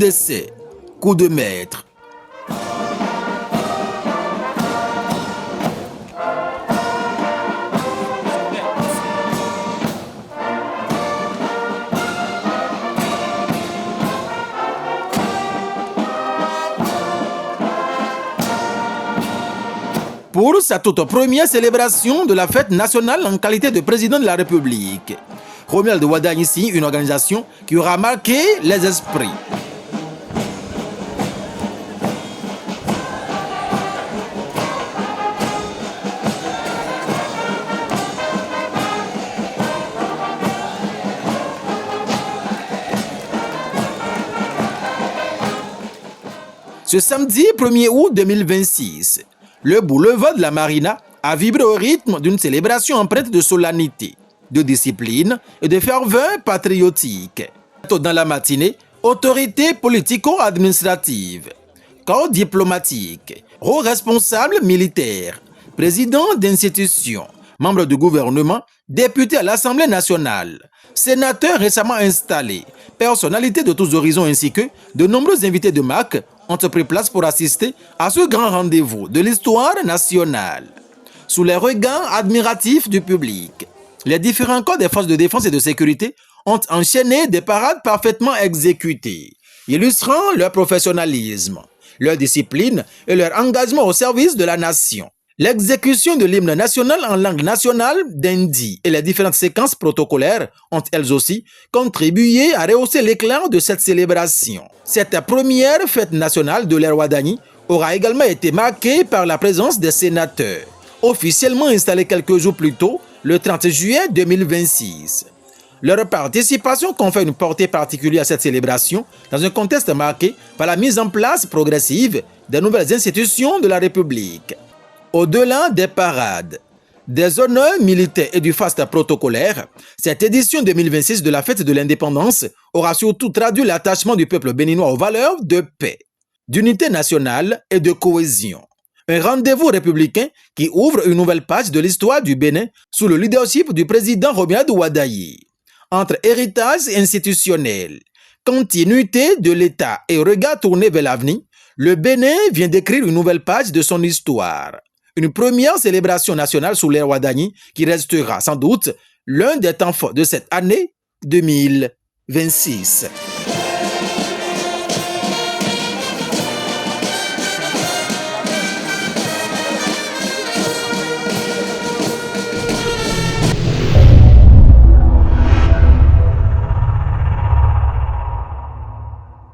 d'essai, coup de maître. Pour sa toute première célébration de la fête nationale en qualité de président de la République, Romuald Wadagni signe une organisation qui aura marqué les esprits. Ce samedi 1er août 2026, le boulevard de la Marina a vibré au rythme d'une célébration empreinte de solennité, de discipline et de ferveur patriotique. Dans la matinée, autorités politico-administratives, corps diplomatiques, hauts responsables militaires, présidents d'institutions, membres du gouvernement, députés à l'Assemblée nationale, sénateurs récemment installés, personnalités de tous horizons ainsi que de nombreux invités de marque ont pris place pour assister à ce grand rendez-vous de l'histoire nationale. Sous les regards admiratifs du public, les différents corps des forces de défense et de sécurité ont enchaîné des parades parfaitement exécutées, illustrant leur professionnalisme, leur discipline et leur engagement au service de la nation. L'exécution de l'hymne national en langue nationale d'Indi et les différentes séquences protocolaires ont elles aussi contribué à rehausser l'éclat de cette célébration. Cette première fête nationale de l'ère Wadagni aura également été marquée par la présence des sénateurs, officiellement installés quelques jours plus tôt, le 30 juillet 2026. Leur participation confère une portée particulière à cette célébration dans un contexte marqué par la mise en place progressive des nouvelles institutions de la République. Au-delà des parades, des honneurs militaires et du faste protocolaire, cette édition 2026 de la fête de l'indépendance aura surtout traduit l'attachement du peuple béninois aux valeurs de paix, d'unité nationale et de cohésion. Un rendez-vous républicain qui ouvre une nouvelle page de l'histoire du Bénin sous le leadership du président Romuald Wadagni. Entre héritage institutionnel, continuité de l'État et regard tourné vers l'avenir, le Bénin vient d'écrire une nouvelle page de son histoire. Une première célébration nationale sous l'ère Wadagni qui restera sans doute l'un des temps forts de cette année 2026.